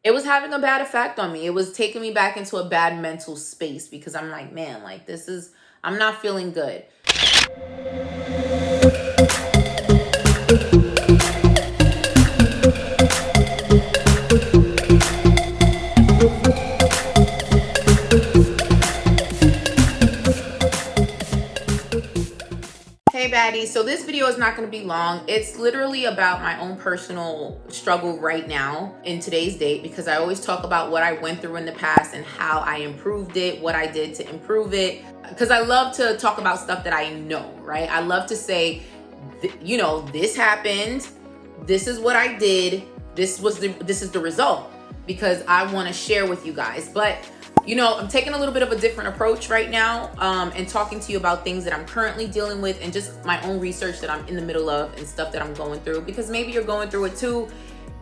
it was having a bad effect on me. It was taking me back into a bad mental space because I'm like, man, like I'm not feeling good. Hey baddies, so this video is not going to be long. It's literally about my own personal struggle right now in today's date, because I always talk about what I went through in the past and how I improved it, what I did to improve it, because I love to talk about stuff that I know, right? I love to say, you know, this happened, this is what I did, this is the result, because I want to share with you guys. But you know, I'm taking a little bit of a different approach right now, and talking to you about things that I'm currently dealing with and just my own research that I'm in the middle of and stuff that I'm going through, because maybe you're going through it too.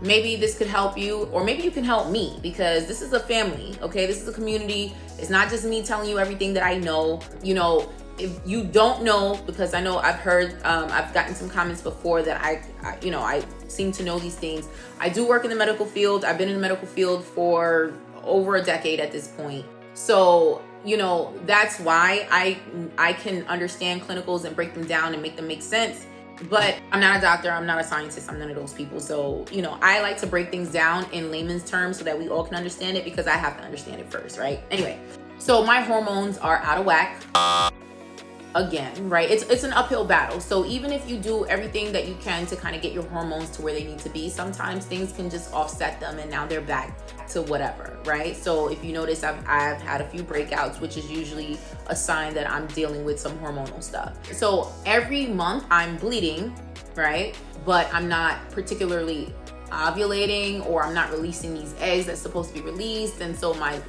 Maybe this could help you, or maybe you can help me, because this is a family, okay? This is a community. It's not just me telling you everything that I know. You know, if you don't know, because I know I've heard, I've gotten some comments before that I seem to know these things. I do work in the medical field. I've been in the medical field for over a decade at this point. So, you know, that's why I can understand clinicals and break them down and make them make sense. But I'm not a doctor, I'm not a scientist, I'm none of those people. So, you know, I like to break things down in layman's terms so that we all can understand it, because I have to understand it first, right? Anyway, so my hormones are out of whack. Again, right? It's an uphill battle. So even if you do everything that you can to kind of get your hormones to where they need to be, sometimes things can just offset them and now they're back to whatever, right? So if you notice, I've had a few breakouts, which is usually a sign that I'm dealing with some hormonal stuff. So every month I'm bleeding, right? But I'm not particularly ovulating, or I'm not releasing these eggs that's supposed to be released. And so my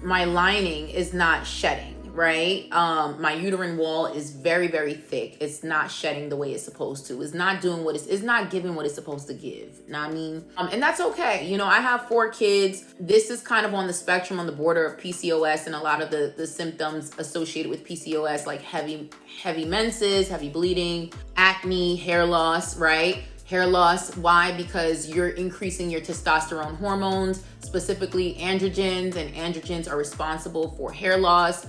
lining is not shedding, right? My uterine wall is very, very thick. It's not shedding the way it's supposed to. It's not doing what it's not giving what it's supposed to give. You know what I mean? And that's okay. You know, I have 4 kids. This is kind of on the spectrum, on the border of PCOS, and a lot of the symptoms associated with PCOS, like heavy menses, heavy bleeding, acne, hair loss, right? Hair loss, why? Because you're increasing your testosterone hormones, specifically androgens, and androgens are responsible for hair loss,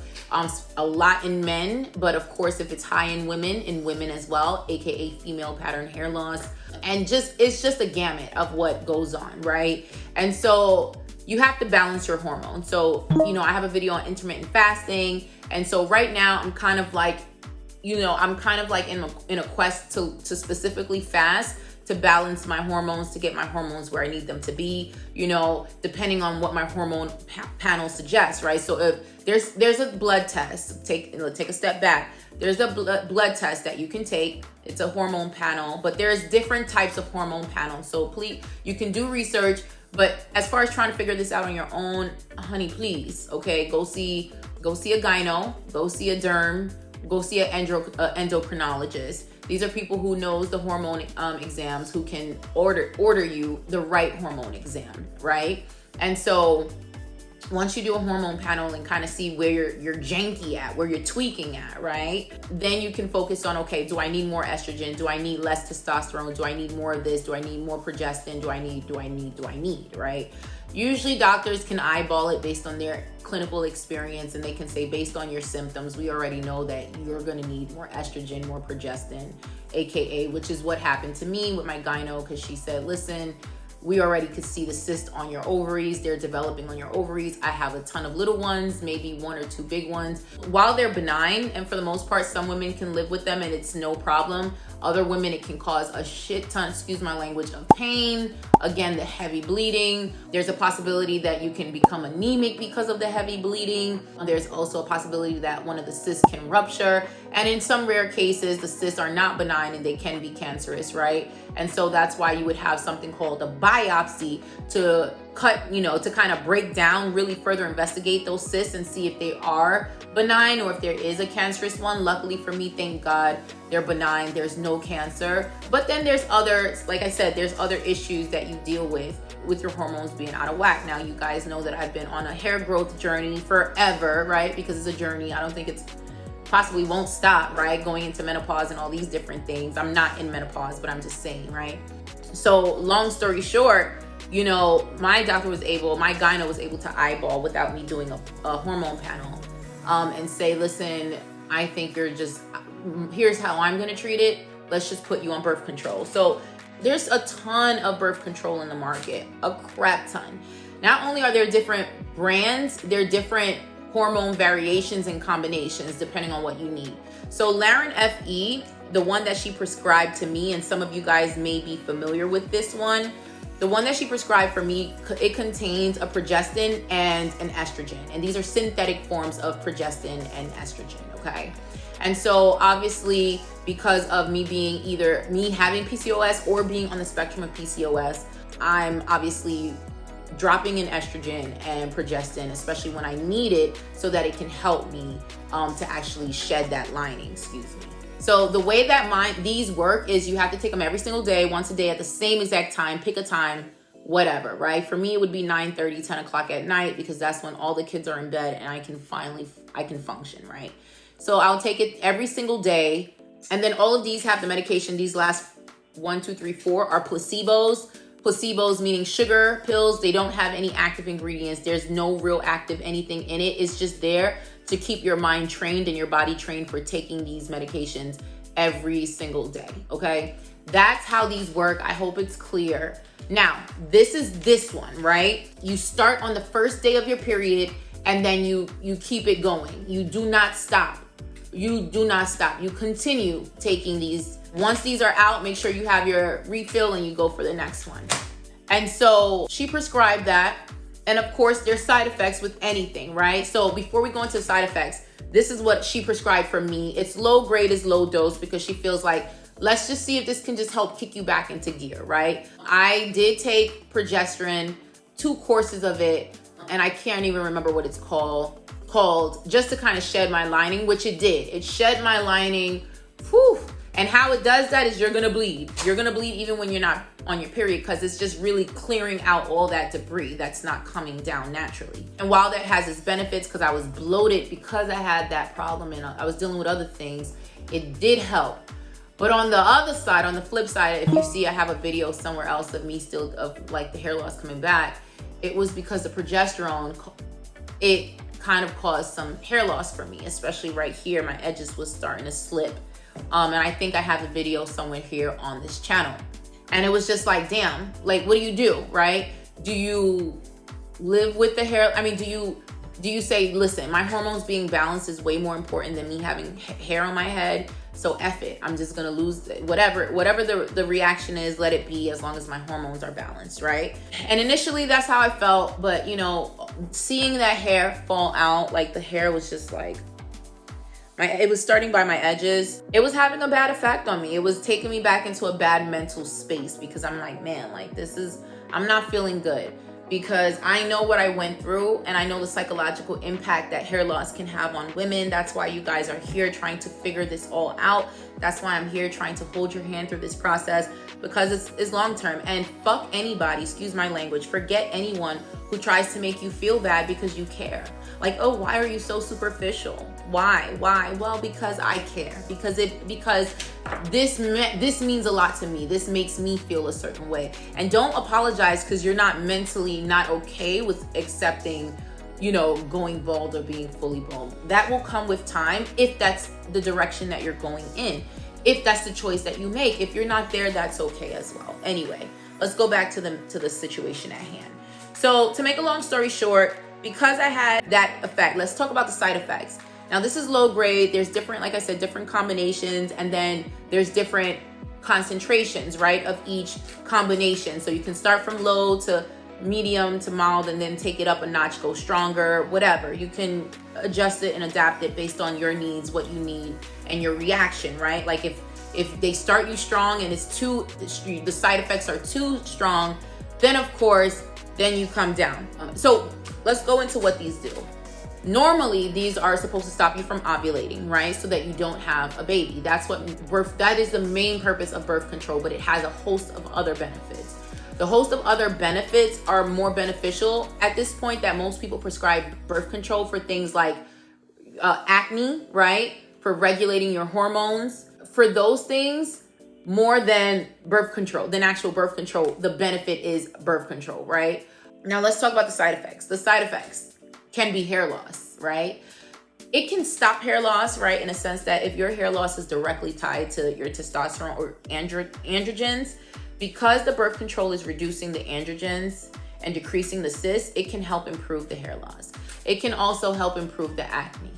a lot in men, but of course if it's high in women as well, aka female pattern hair loss. And it's just a gamut of what goes on, right? And so you have to balance your hormones. So, you know, I have a video on intermittent fasting, and so right now I'm kind of like, you know, in a quest to specifically fast, to balance my hormones, to get my hormones where I need them to be, you know, depending on what my hormone panel suggests, right? So if there's a blood test, take a step back. There's a blood test that you can take. It's a hormone panel, but there's different types of hormone panels. So please, you can do research, but as far as trying to figure this out on your own, honey, please, okay, go see a gyno, go see a derm, go see an endocrinologist. These are people who knows the hormone exams, who can order you the right hormone exam, right? And so once you do a hormone panel and kind of see where you're janky at, where you're tweaking at, right? Then you can focus on, okay, do I need more estrogen? Do I need less testosterone? Do I need more of this? Do I need more progestin? Do I need, right? Usually doctors can eyeball it based on their clinical experience, and they can say, based on your symptoms, we already know that you're gonna need more estrogen, more progestin, AKA, which is what happened to me with my gyno, because she said, listen, we already could see the cyst on your ovaries. They're developing on your ovaries. I have a ton of little ones, maybe 1 or 2 big ones. While they're benign, and for the most part, some women can live with them and it's no problem. Other women, it can cause a shit ton, excuse my language, of pain. Again, the heavy bleeding. There's a possibility that you can become anemic because of the heavy bleeding. There's also a possibility that one of the cysts can rupture. And in some rare cases, the cysts are not benign and they can be cancerous, right? And so that's why you would have something called a biopsy to cut, you know, to kind of break down, really further investigate those cysts and see if they are benign or if there is a cancerous one. Luckily for me, thank God, they're benign. There's no cancer. But then there's other, like I said, there's other issues that you deal with your hormones being out of whack. Now, you guys know that I've been on a hair growth journey forever, right? Because it's a journey. I don't think it's possibly won't stop, right? Going into menopause and all these different things. I'm not in menopause, but I'm just saying, right? So long story short, you know, my gyno was able to eyeball without me doing a hormone panel, and say, listen, I think here's how I'm gonna treat it. Let's just put you on birth control. So there's a ton of birth control in the market, a crap ton. Not only are there different brands, there are different hormone variations and combinations depending on what you need. So Laren FE, the one that she prescribed to me, and some of you guys may be familiar with this one, the one that she prescribed for me, it contains a progestin and an estrogen. And these are synthetic forms of progestin and estrogen, okay? And so obviously, because of me having PCOS or being on the spectrum of PCOS, I'm obviously dropping in estrogen and progestin, especially when I need it, so that it can help me to actually shed that lining, excuse me. So the way that these work is you have to take them every single day, once a day at the same exact time, pick a time, whatever, right? For me, it would be 9:30, 10 o'clock at night, because that's when all the kids are in bed and I can function, right? So I'll take it every single day. And then all of these have the medication. These last 1, 2, 3, 4 are placebos. Placebos meaning sugar pills. They don't have any active ingredients. There's no real active anything in it. It's just there to keep your mind trained and your body trained for taking these medications every single day, okay? That's how these work. I hope it's clear. Now, this is this one, right? You start on the first day of your period and then you keep it going. You do not stop. You do not stop. You continue taking these. Once these are out, make sure you have your refill and you go for the next one. And so she prescribed that. And of course, there's side effects with anything, right? So before we go into side effects, this is what she prescribed for me. It's low grade, is low dose, because she feels like, let's just see if this can just help kick you back into gear, right? I did take progesterone, 2 courses of it, and I can't even remember what it's called, just to kind of shed my lining, which it did. It shed my lining, whew. And how it does that is you're gonna bleed. You're gonna bleed even when you're not on your period, because it's just really clearing out all that debris that's not coming down naturally. And while that has its benefits, because I was bloated because I had that problem and I was dealing with other things, it did help. But on the other side, on the flip side, if you see, I have a video somewhere else of me still, of like the hair loss coming back. It was because the progesterone, it kind of caused some hair loss for me, especially right here. My edges was starting to slip. And I think I have a video somewhere here on this channel. And it was just like, damn, like, what do you do, right? Do you live with the hair? I mean, do you say, listen, my hormones being balanced is way more important than me having hair on my head, so F it. I'm just gonna lose it. Whatever the reaction is, let it be, as long as my hormones are balanced, right? And initially that's how I felt, but you know, seeing that hair fall out, like the hair was just like, it was starting by my edges. It was having a bad effect on me. It was taking me back into a bad mental space, because I'm like, man, like I'm not feeling good, because I know what I went through and I know the psychological impact that hair loss can have on women. That's why you guys are here trying to figure this all out. That's why I'm here trying to hold your hand through this process, because it's long-term. And fuck anybody, excuse my language, forget anyone who tries to make you feel bad because you care. Like, oh, why are you so superficial? Why? Well, because I care. Because this means a lot to me. This makes me feel a certain way. And don't apologize because you're not mentally not okay with accepting, you know, going bald or being fully bald. That will come with time, if that's the direction that you're going in. If that's the choice that you make. If you're not there, that's okay as well. Anyway, let's go back to the situation at hand. So to make a long story short, because I had that effect, let's talk about the side effects. Now this is low grade. There's different, like I said, different combinations, and then there's different concentrations, right, of each combination. So you can start from low to medium to mild, and then take it up a notch, go stronger, whatever. You can adjust it and adapt it based on your needs, what you need, and your reaction, right? Like if they start you strong and the side effects are too strong, then of course, then you come down. So let's go into what these do. Normally, these are supposed to stop you from ovulating, right? So that you don't have a baby. That is the main purpose of birth control, but it has a host of other benefits. The host of other benefits are more beneficial at this point, that most people prescribe birth control for things like acne, right? For regulating your hormones. For those things, more than birth control, than actual birth control. The benefit is birth control, right? Now let's talk about the side effects. The side effects can be hair loss, right? It can stop hair loss, right? In a sense that if your hair loss is directly tied to your testosterone or androgens, because the birth control is reducing the androgens and decreasing the cysts, it can help improve the hair loss. It can also help improve the acne,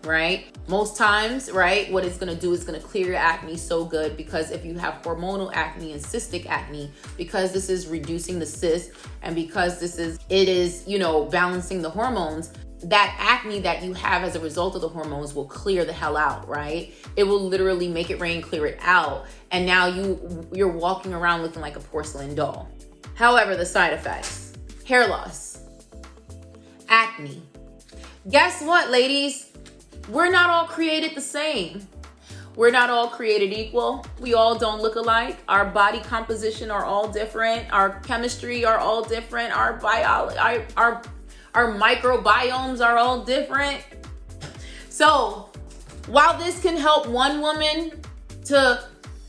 right? Most times, right, what it's gonna do is gonna clear your acne so good, because if you have hormonal acne and cystic acne, because this is reducing the cysts and because it is, you know, balancing the hormones, that acne that you have as a result of the hormones will clear the hell out, right? It will literally make it rain, clear it out. And now you're walking around looking like a porcelain doll. However, the side effects: hair loss, acne. Guess what, ladies? We're not all created the same. We're not all created equal. We all don't look alike. Our body composition are all different. Our chemistry are all different. Our biology, our microbiomes are all different. So while this can help one woman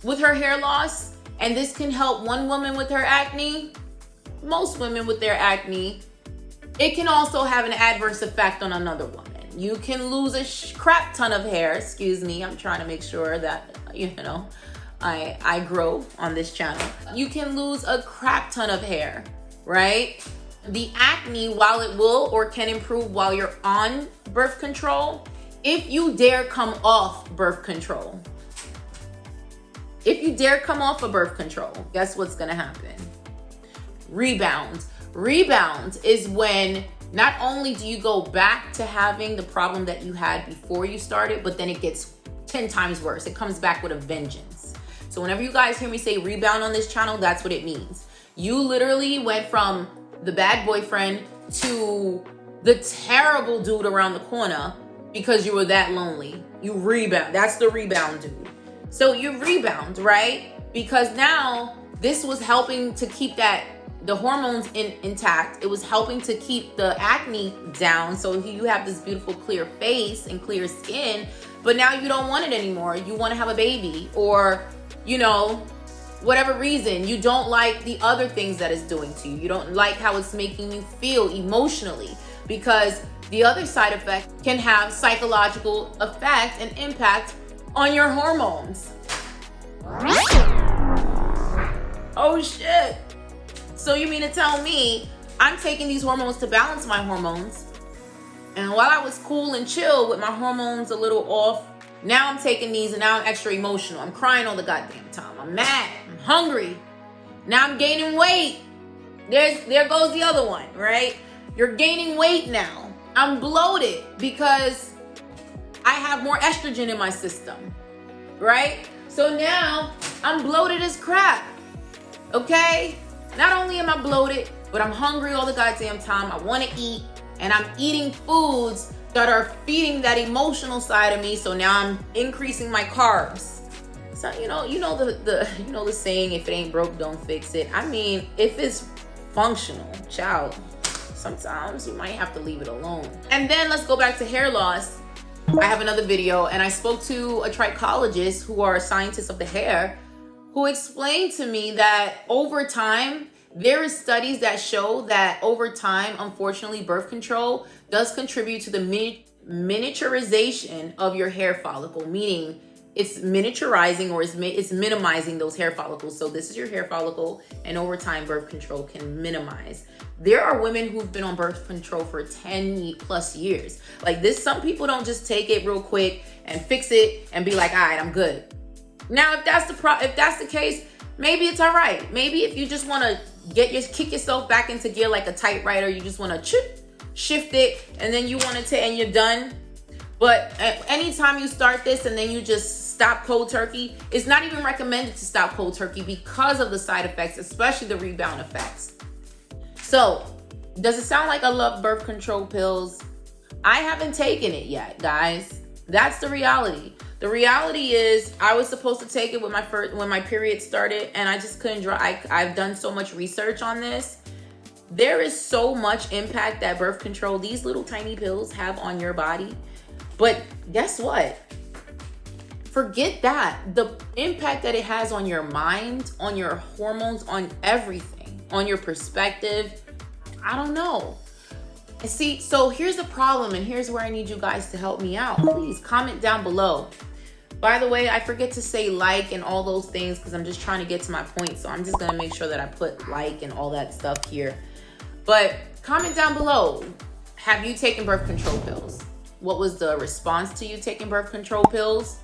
with her hair loss, and this can help one woman with her acne, most women with their acne, it can also have an adverse effect on another woman. You can lose a crap ton of hair. Excuse me, I'm trying to make sure that, you know, I grow on this channel. You can lose a crap ton of hair, right? The acne, while it will or can improve while you're on birth control, if you dare come off birth control, if you dare come off of birth control, guess what's gonna happen? Rebound. Rebound is when not only do you go back to having the problem that you had before you started, but then it gets 10 times worse. It comes back with a vengeance. So whenever you guys hear me say rebound on this channel, that's what it means. You literally went from the bad boyfriend to the terrible dude around the corner because you were that lonely. You rebound. That's the rebound dude. So you rebound, right? Because now this was helping to keep the hormones intact. It was helping to keep the acne down. So you have this beautiful clear face and clear skin, but now you don't want it anymore. You want to have a baby, or, you know, whatever reason, you don't like the other things that it's doing to you. You don't like how it's making you feel emotionally, because the other side effect can have psychological effect and impact on your hormones. Oh shit. So you mean to tell me I'm taking these hormones to balance my hormones, and while I was cool and chill with my hormones a little off, now I'm taking these and now I'm extra emotional. I'm crying all the goddamn time. I'm mad. I'm hungry. Now I'm gaining weight. There goes the other one, right? You're gaining weight now. I'm bloated because I have more estrogen in my system, right? So now I'm bloated as crap, okay? Not only am I bloated, but I'm hungry all the goddamn time. I want to eat, and I'm eating foods that are feeding that emotional side of me. So now I'm increasing my carbs. So you know the saying, if it ain't broke, don't fix it. I mean, if it's functional, child, sometimes you might have to leave it alone. And then let's go back to hair loss. I have another video, and I spoke to a trichologist who are scientists of the hair, who explained to me that over time, there is studies that show that over time, unfortunately, birth control does contribute to the miniaturization of your hair follicle, meaning it's miniaturizing, or it's minimizing those hair follicles. So this is your hair follicle, and over time, birth control can minimize. There are women who've been on birth control for 10 plus years. Like this, some people don't just take it real quick and fix it and be like, all right, I'm good. Now, if that's the case, maybe it's all right. Maybe if you just want to kick yourself back into gear like a typewriter, you just want to shift it, and then you want to and you're done. But anytime you start this and then you just stop cold turkey, it's not even recommended to stop cold turkey because of the side effects, especially the rebound effects. So, does it sound like I love birth control pills? I haven't taken it yet, guys. That's the reality. The reality is I was supposed to take it when my period started, and I just couldn't draw. I've done so much research on this. There is so much impact that birth control, these little tiny pills, have on your body. But guess what? forget that. The impact that it has on your mind, on your hormones, on everything, on your perspective, I don't know. See, so here's the problem, and here's where I need you guys to help me out. Please comment down below. By the way, I forget to say like and all those things because I'm just trying to get to my point. So I'm just gonna make sure that I put like and all that stuff here. But comment down below, have you taken birth control pills? What was the response to you taking birth control pills?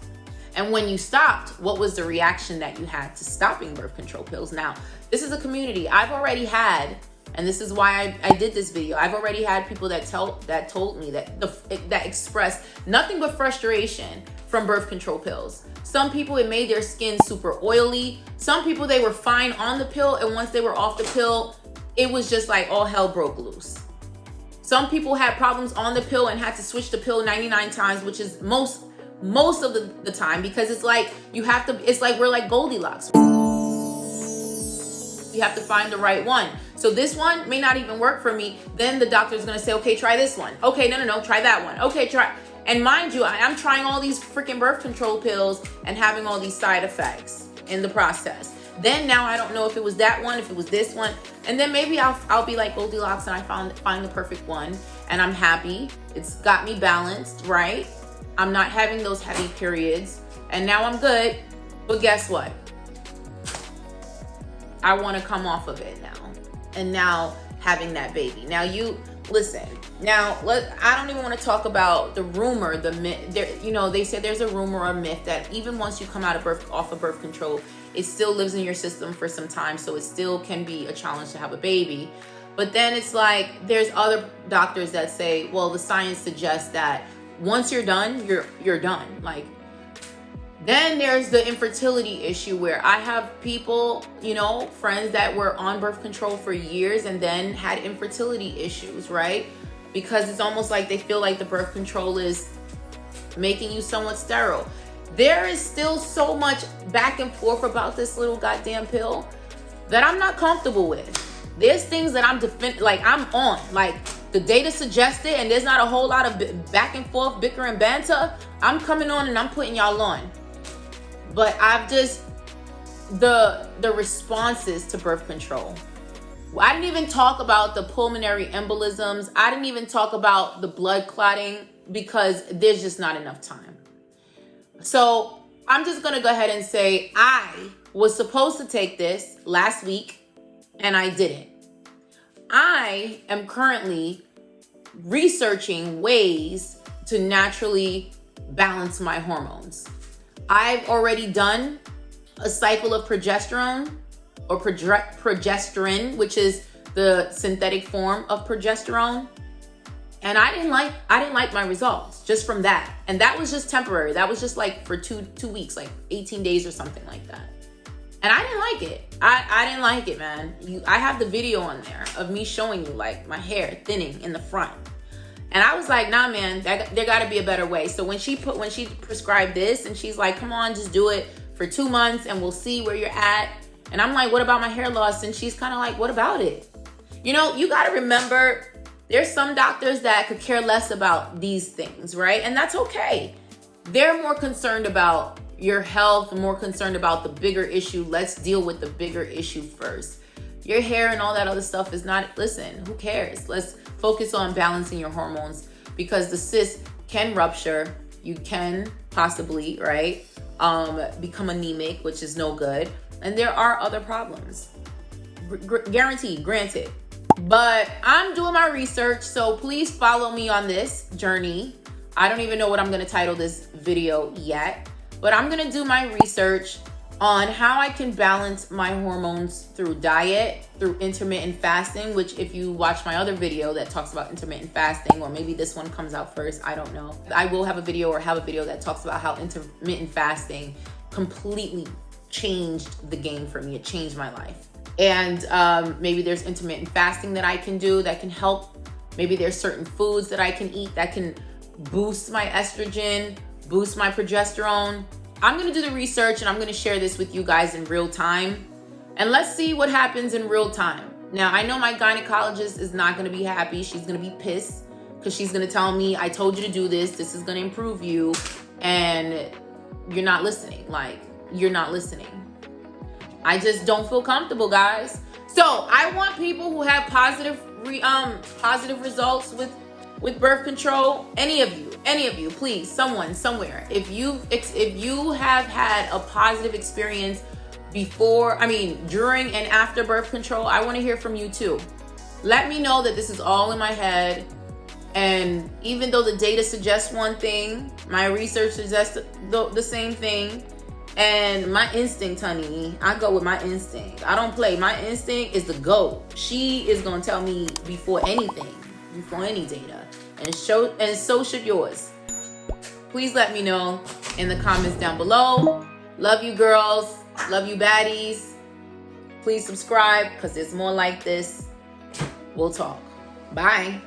And when you stopped, what was the reaction that you had to stopping birth control pills? Now, this is a community I've already had, and this is why I did this video. I've already had people that told me that expressed nothing but frustration from birth control pills. Some people, it made their skin super oily. Some people, they were fine on the pill, and once they were off the pill, it was just like all hell broke loose. Some people had problems on the pill and had to switch the pill 99 times, which is most of the time, because it's like it's like we're like Goldilocks. You have to find the right one. So this one may not even work for me. Then the doctor's gonna say, okay, try this one. Okay, no, try that one. Okay, try. And mind you, I'm trying all these freaking birth control pills and having all these side effects in the process. Then now I don't know if it was that one, if it was this one. And then maybe I'll be like Goldilocks and I find the perfect one and I'm happy. It's got me balanced, right? I'm not having those heavy periods and now I'm good. But guess what? I want to come off of it now. And now having that baby. Now you listen. Now I don't even want to talk about the rumor, the myth. They said there's a rumor or a myth that even once you come off of birth control, it still lives in your system for some time, so it still can be a challenge to have a baby. But then it's like there's other doctors that say, well, the science suggests that once you're done, you're done. Like, then there's the infertility issue where I have people, friends that were on birth control for years and then had infertility issues, right? Because it's almost like they feel like the birth control is making you somewhat sterile. There is still so much back and forth about this little goddamn pill that I'm not comfortable with. There's things that I'm on. Like, the data suggests it, and there's not a whole lot of back and forth, bicker and banter. I'm coming on and I'm putting y'all on. But I've just, the responses to birth control. I didn't even talk about the pulmonary embolisms. I didn't even talk about the blood clotting because there's just not enough time. So I'm just going to go ahead and say I was supposed to take this last week and I didn't. I am currently researching ways to naturally balance my hormones. I've already done a cycle of progesterone or progesterone, which is the synthetic form of progesterone. And I didn't like my results just from that. And that was just temporary. That was just like for two weeks, like 18 days or something like that. And I didn't like it. I didn't like it, man. I have the video on there of me showing you like my hair thinning in the front. And I was like, nah, man, there gotta be a better way. So when she prescribed this and she's like, come on, just do it for 2 months and we'll see where you're at. And I'm like, what about my hair loss? And she's kind of like, what about it? You gotta remember, there's some doctors that could care less about these things, right? And that's okay. They're more concerned about your health, more concerned about the bigger issue. Let's deal with the bigger issue first. Your hair and all that other stuff is not, listen, who cares? Let's focus on balancing your hormones because the cyst can rupture. You can possibly, right, become anemic, which is no good. And there are other problems. Guaranteed, granted. But I'm doing my research, so please follow me on this journey. I don't even know what I'm going to title this video yet, but I'm going to do my research on how I can balance my hormones through diet, through intermittent fasting, which if you watch my other video that talks about intermittent fasting, or maybe this one comes out first, I don't know. I will have a video that talks about how intermittent fasting completely changed the game for me. It changed my life. And maybe there's intermittent fasting that I can do that can help. Maybe there's certain foods that I can eat that can boost my estrogen, boost my progesterone. I'm gonna do the research and I'm gonna share this with you guys in real time. And let's see what happens in real time. Now, I know my gynecologist is not gonna be happy. She's gonna be pissed because she's gonna tell me, I told you to do this. This is gonna improve you. And you're not listening. Like, you're not listening. I just don't feel comfortable, guys. So I want people who have positive results with birth control. Any of you, please, someone, somewhere. If you have had a positive experience during and after birth control, I want to hear from you too. Let me know that this is all in my head. And even though the data suggests one thing, my research suggests the same thing. And my instinct, honey, I go with my instinct. I don't play. My instinct is the GOAT. She is going to tell me before anything, before any data. And so should yours. Please let me know in the comments down below. Love you, girls. Love you, baddies. Please subscribe because there's more like this. We'll talk. Bye.